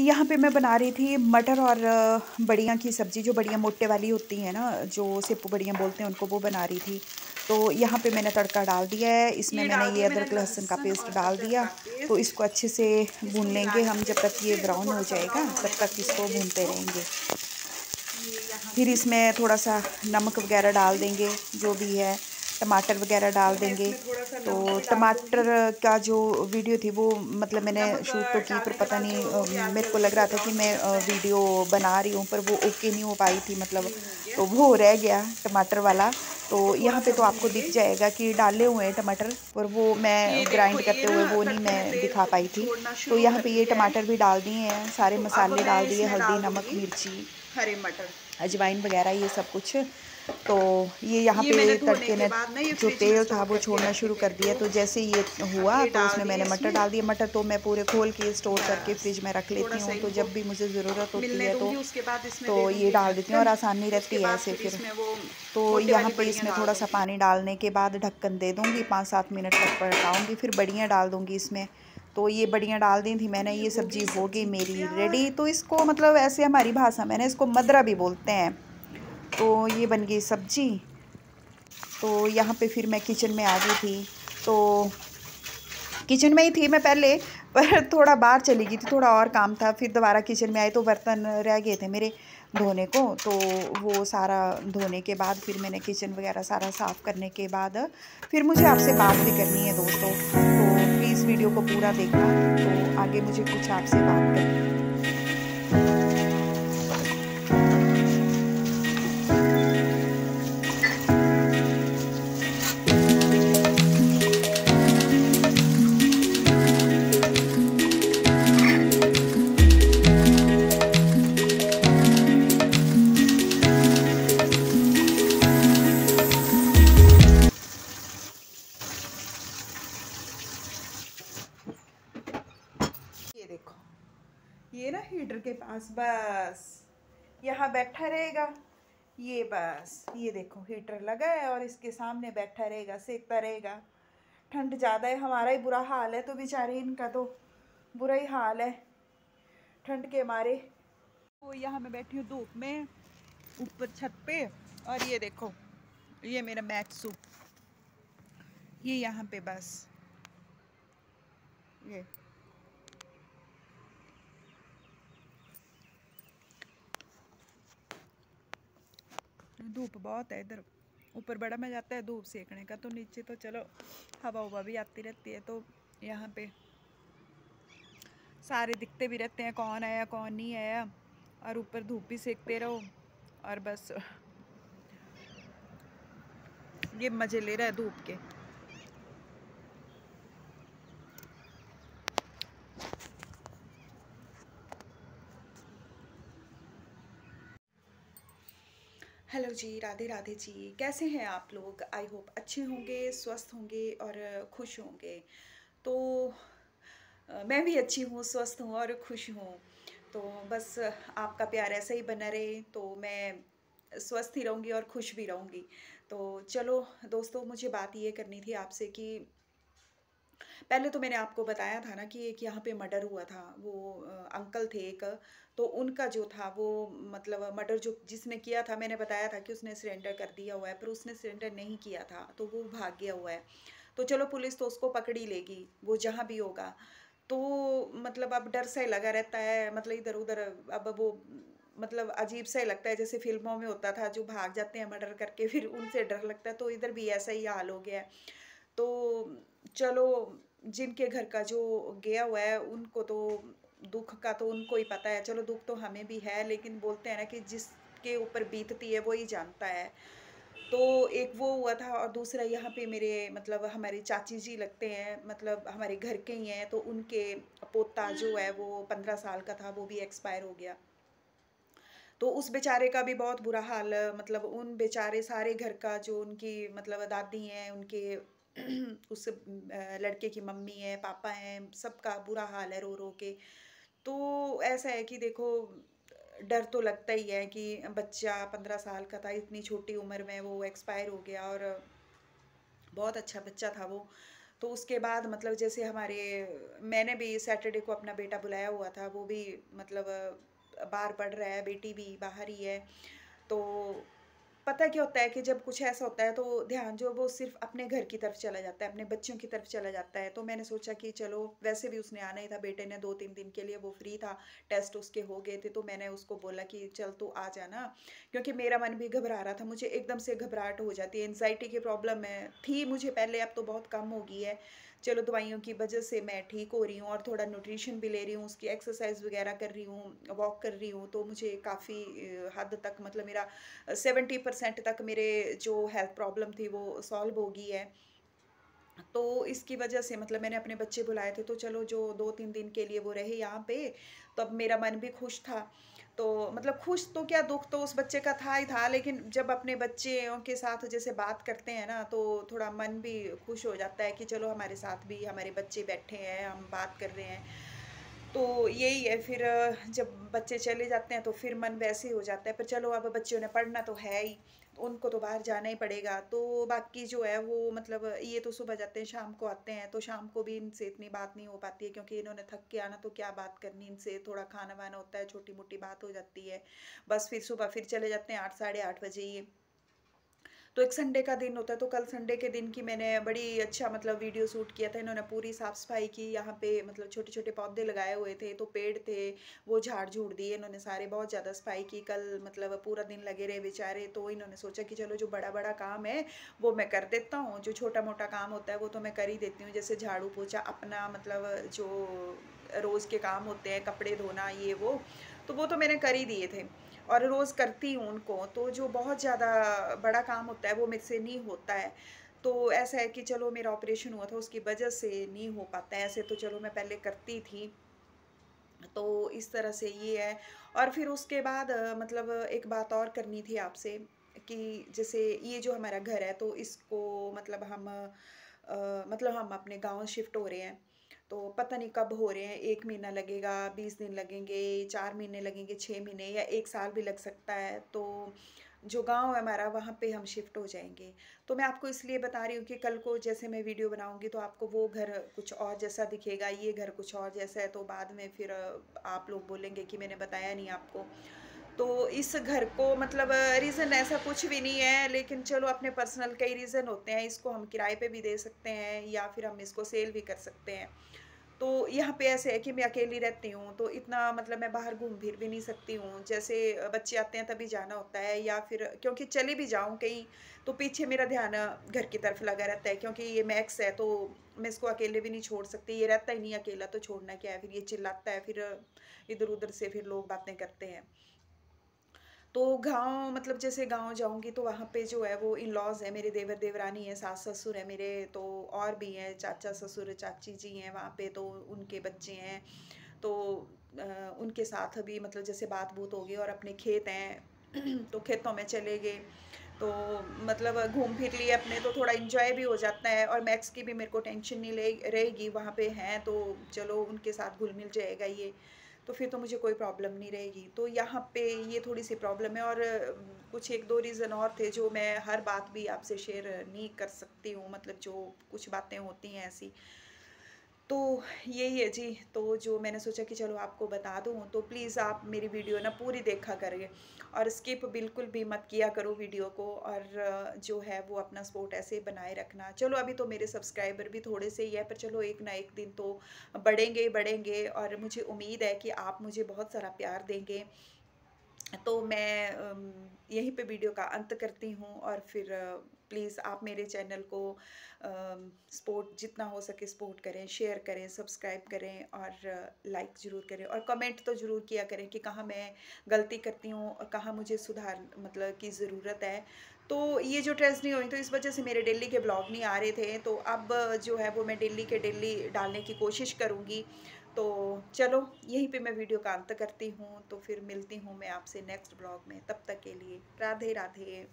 यहाँ पे मैं बना रही थी मटर और बड़ियाँ की सब्ज़ी, जो बड़ियाँ मोटे वाली होती हैं ना, जो सिप्पू बड़ियाँ बोलते हैं उनको, वो बना रही थी। तो यहाँ पे मैंने तड़का डाल दिया है, इसमें मैंने ये अदरक लहसुन का पेस्ट डाल दिया। तो इसको अच्छे से भून लेंगे हम, जब तक ये ब्राउन हो जाएगा तब तक इसको भूनते रहेंगे। फिर इसमें थोड़ा सा नमक वगैरह डाल देंगे, जो भी है, टमाटर वगैरह डाल देंगे। तो टमाटर का जो वीडियो थी वो मतलब मैंने शूट तो की, पर पता नहीं मेरे को लग रहा था कि मैं वीडियो बना रही हूँ, पर वो ओके नहीं हो पाई थी मतलब, तो वो रह गया टमाटर वाला। तो यहाँ पे तो आपको दिख जाएगा कि डाले हुए हैं टमाटर, पर वो मैं ग्राइंड करते हुए वो नहीं मैं दिखा पाई थी। तो यहाँ पे ये टमाटर भी डाल दिए हैं, सारे मसाले डाल दिए, हल्दी, नमक, मिर्ची, हरे मटर, अजवाइन वगैरह ये सब कुछ। तो ये यहाँ ये पे मैंने धोने तड़के के ने बाद ना ये जो फ्रिज में तेल था स्टोर वो करके छोड़ना रखी शुरू थे। कर दिया। तो जैसे ये अब हुआ ये तो डाल उसमें दिए मैंने मटर इसमें, डाल दिए। मटर तो मैं पूरे खोल के स्टोर करके बस फ्रिज में रख थोड़ा लेती सा हूँ, तो इनको जब भी मुझे ज़रूरत होती मिलने है दूंगी, उसके बाद इसमें दे तो ये दूंगी डाल देती हूँ, और ढक्कन। आसानी रहती उसके है बाद ऐसे फिर फिर। इसमें वो तो मोटे यहाँ वाली पे बड़ियाँ इसमें डाल थोड़ा सा दूंगी। पानी डालने के बाद ढक्कन दे दूँगी, 5-7 मिनट तक पकाऊँगी, फिर बड़ियाँ डाल दूँगी इसमें। तो ये बड़ियाँ डाल दी थी मैंने, ये सब्ज़ी हो गई मेरी रेडी। तो इसको मतलब ऐसे हमारी भाषा में ना इसको मदरा भी बोलते हैं। तो ये बन गई सब्ज़ी। तो यहाँ पे फिर मैं किचन में आ गई थी। तो किचन में ही थी मैं पहले, पर थोड़ा बाहर चली गई थी, थोड़ा और काम था। फिर दोबारा किचन में आई तो बर्तन रह गए थे मेरे धोने को। तो वो सारा धोने के बाद फिर मैंने किचन वगैरह सारा साफ़ करने के बाद फिर मुझे आपसे बात भी करनी है दोस्तों। तो प्लीज़ वीडियो को पूरा देखना, तो आगे मुझे कुछ आपसे बात करनी है। ये देखो, ये ना हीटर के पास बस यहाँ बैठा रहेगा ये, बस ये देखो हीटर लगा है और इसके सामने बैठा रहेगा, सेकता रहेगा। ठंड ज़्यादा है, हमारा ही बुरा हाल है, तो बेचारे इनका तो बुरा ही हाल है ठंड के मारे। तो यहाँ मैं बैठी हूँ धूप में ऊपर छत पे, और ये देखो ये मेरा मैक्सू, ये यहाँ पे बस ये धूप बहुत है इधर, ऊपर बड़ा मजा आता है धूप सेकने का। तो नीचे तो चलो हवा हवा भी आती रहती है, तो यहाँ पे सारे दिखते भी रहते हैं कौन आया कौन नहीं आया, और ऊपर धूप भी सेकते रहो, और बस ये मज़े ले रहा है धूप के। हेलो जी, राधे राधे जी, कैसे हैं आप लोग? आई होप अच्छे होंगे, स्वस्थ होंगे और खुश होंगे। तो मैं भी अच्छी हूँ, स्वस्थ हूँ और खुश हूँ। तो बस आपका प्यार ऐसा ही बना रहे, तो मैं स्वस्थ ही रहूँगी और खुश भी रहूँगी। तो चलो दोस्तों, मुझे बात ये करनी थी आपसे कि पहले तो मैंने आपको बताया था ना कि एक यहाँ पे मर्डर हुआ था। वो अंकल थे एक, तो उनका जो था वो मतलब मर्डर जो जिसने किया था, मैंने बताया था कि उसने सरेंडर कर दिया हुआ है, पर उसने सरेंडर नहीं किया था, तो वो भाग गया हुआ है। तो चलो पुलिस तो उसको पकड़ ही लेगी, वो जहाँ भी होगा। तो मतलब अब डर सा ही लगा रहता है, मतलब इधर उधर। अब वो मतलब अजीब सा ही लगता है, जैसे फिल्मों में होता था जो भाग जाते हैं मर्डर करके, फिर उनसे डर लगता है। तो इधर भी ऐसा ही हाल हो गया है। तो चलो, जिनके घर का जो गया हुआ है उनको तो दुख का तो उनको ही पता है, चलो दुख तो हमें भी है, लेकिन बोलते हैं ना कि जिसके ऊपर बीतती है वो ही जानता है। तो एक वो हुआ था, और दूसरा यहाँ पे मेरे मतलब हमारे चाची जी लगते हैं, मतलब हमारे घर के ही हैं। तो उनके पोता जो है वो 15 साल का था, वो भी एक्सपायर हो गया। तो उस बेचारे का भी बहुत बुरा हाल, मतलब उन बेचारे सारे घर का, जो उनकी मतलब दादी हैं उनके उस लड़के की मम्मी है, पापा हैं, सबका बुरा हाल है रो रो के। तो ऐसा है कि देखो, डर तो लगता ही है कि बच्चा 15 साल का था, इतनी छोटी उम्र में वो एक्सपायर हो गया, और बहुत अच्छा बच्चा था वो। तो उसके बाद मतलब जैसे मैंने भी सैटरडे को अपना बेटा बुलाया हुआ था, वो भी मतलब बाहर पढ़ रहा है, बेटी भी बाहर ही है। तो पता क्या होता है कि जब कुछ ऐसा होता है तो ध्यान जो वो सिर्फ़ अपने घर की तरफ चला जाता है, अपने बच्चों की तरफ चला जाता है। तो मैंने सोचा कि चलो, वैसे भी उसने आना ही था, बेटे ने 2-3 दिन के लिए वो फ्री था, टेस्ट उसके हो गए थे, तो मैंने उसको बोला कि चल तू आ जाना। क्योंकि मेरा मन भी घबरा रहा था, मुझे एकदम से घबराहट हो जाती है, एंग्ज़ायटी की प्रॉब्लम है थी मुझे पहले, अब तो बहुत कम हो गई है। चलो, दवाइयों की वजह से मैं ठीक हो रही हूँ और थोड़ा न्यूट्रिशन भी ले रही हूँ, उसकी एक्सरसाइज़ वगैरह कर रही हूँ, वॉक कर रही हूँ, तो मुझे काफ़ी हद तक मतलब मेरा 70% तक मेरे जो हेल्थ प्रॉब्लम थी वो सॉल्व हो गई है। तो इसकी वजह से मतलब मैंने अपने बच्चे बुलाए थे, तो चलो जो 2-3 दिन के लिए वो रहे यहाँ पे, तो अब मेरा मन भी खुश था। तो मतलब खुश तो क्या, दुःख तो उस बच्चे का था ही था, लेकिन जब अपने बच्चों के साथ जैसे बात करते हैं ना, तो थोड़ा मन भी खुश हो जाता है कि चलो हमारे साथ भी हमारे बच्चे बैठे हैं, हम बात कर रहे हैं। तो यही है फिर जब बच्चे चले जाते हैं तो फिर मन वैसे ही हो जाता है, पर चलो अब बच्चों ने पढ़ना तो है ही, उनको तो बाहर जाना ही पड़ेगा। तो बाकी जो है वो मतलब ये तो सुबह जाते हैं, शाम को आते हैं, तो शाम को भी इनसे इतनी बात नहीं हो पाती है, क्योंकि इन्होंने थक के आना, तो क्या बात करनी इनसे, थोड़ा खाना-वाना होता है, छोटी-मोटी बात हो जाती है। बस फिर सुबह फिर चले जाते हैं 8 साढ़े 8 बजे ये। तो एक संडे का दिन होता है, तो कल संडे के दिन की मैंने बड़ी अच्छा मतलब वीडियो शूट किया था। इन्होंने पूरी साफ-सफाई की, यहाँ पे मतलब छोटे-छोटे पौधे लगाए हुए थे, तो पेड़ थे, वो झाड़-झूड़ दिए इन्होंने सारे, बहुत ज़्यादा सफाई की। कल मतलब पूरा दिन लगे रहे बेचारे, तो इन्होंने सोचा कि चलो जो बड़ा-बड़ा काम है, वो मैं कर देता हूँ, जो छोटा-मोटा काम होता है, वो तो मैं कर ही देती हूँ। जैसे झाड़ू-पोंछा अपना मतलब जो रोज़ के काम होते हैं, कपड़े धोना ये वो, तो वो तो मैंने कर ही दिए थे। और रोज़ करती हूँ उनको, तो जो बहुत ज़्यादा बड़ा काम होता है वो मेरे से नहीं होता है। तो ऐसा है कि चलो मेरा ऑपरेशन हुआ था उसकी वजह से नहीं हो पाता है, ऐसे तो चलो मैं पहले करती थी। तो इस तरह से ये है। और फिर उसके बाद मतलब एक बात और करनी थी आपसे कि जैसे ये जो हमारा घर है, तो इसको मतलब मतलब हम अपने गाँव शिफ्ट हो रहे हैं। तो पता नहीं कब हो रहे हैं, 1 महीना लगेगा, 20 दिन लगेंगे, 4 महीने लगेंगे, 6 महीने या 1 साल भी लग सकता है। तो जो गाँव है हमारा, वहाँ पे हम शिफ्ट हो जाएँगे। तो मैं आपको इसलिए बता रही हूँ कि कल को जैसे मैं वीडियो बनाऊँगी तो आपको वो घर कुछ और जैसा दिखेगा, ये घर कुछ और जैसा है, तो बाद में फिर आप लोग बोलेंगे कि मैंने बताया नहीं आपको। तो इस घर को मतलब रीज़न ऐसा कुछ भी नहीं है, लेकिन चलो अपने पर्सनल कई रीज़न होते हैं, इसको हम किराए पे भी दे सकते हैं या फिर हम इसको सेल भी कर सकते हैं। तो यहाँ पे ऐसे है कि मैं अकेली रहती हूँ, तो इतना मतलब मैं बाहर घूम-फिर भी नहीं सकती हूँ। जैसे बच्चे आते हैं तभी जाना होता है, या फिर क्योंकि चली भी जाऊँ कहीं, तो पीछे मेरा ध्यान घर की तरफ लगा रहता है, क्योंकि ये मैक्स है, तो मैं इसको अकेले भी नहीं छोड़ सकती। ये रहता ही नहीं अकेला, तो छोड़ना क्या है, फिर ये चिल्लाता है, फिर इधर-उधर से फिर लोग बातें करते हैं। तो गाँव मतलब जैसे गाँव जाऊँगी तो वहाँ पे जो है वो इन-लॉज़ हैं, मेरे देवर-देवरानी हैं, सास-ससुर हैं मेरे, तो और भी हैं, चाचा-ससुर, चाची जी हैं वहाँ पे, तो उनके बच्चे हैं। तो उनके साथ भी मतलब जैसे बात-बूत हो गई, और अपने खेत हैं तो खेतों में चले गए। तो मतलब घूम फिर लिए अपने, तो थोड़ा एन्जॉय भी हो जाता है, और मैक्स की भी मेरे को टेंशन नहीं ले रहेगी, वहाँ पे हैं तो चलो उनके साथ घुल-मिल जाएगा ये, तो फिर तो मुझे कोई प्रॉब्लम नहीं रहेगी। तो यहाँ पे ये थोड़ी-सी प्रॉब्लम है, और कुछ 1-2 रीज़न और थे जो मैं हर बात भी आपसे शेयर नहीं कर सकती हूँ, मतलब जो कुछ बातें होती हैं ऐसी। तो यही है जी, तो जो मैंने सोचा कि चलो आपको बता दूँ, तो प्लीज़ आप मेरी वीडियो ना पूरी देखा करिए, और स्किप बिल्कुल भी मत किया करो वीडियो को, और जो है वो अपना सपोर्ट ऐसे ही बनाए रखना। चलो अभी तो मेरे सब्सक्राइबर भी थोड़े से ही है, पर चलो एक ना एक दिन तो बढ़ेंगे ही बढ़ेंगे, और मुझे उम्मीद है कि आप मुझे बहुत सारा प्यार देंगे। तो मैं यहीं पे वीडियो का अंत करती हूँ, और फिर प्लीज़ आप मेरे चैनल को सपोर्ट जितना हो सके सपोर्ट करें, शेयर करें, सब्सक्राइब करें, और लाइक ज़रूर करें, और कमेंट तो ज़रूर किया करें कि कहाँ मैं गलती करती हूँ और कहाँ मुझे सुधार मतलब की ज़रूरत है। तो ये जो ट्रेस नहीं हुई, तो इस वजह से मेरे डेली के ब्लॉग नहीं आ रहे थे, तो अब जो है वो मैं डेली के डेली डालने की कोशिश करूँगी। तो चलो यहीं पे मैं वीडियो का अंत करती हूँ, तो फिर मिलती हूँ मैं आपसे नेक्स्ट ब्लॉग में, तब तक के लिए राधे राधे।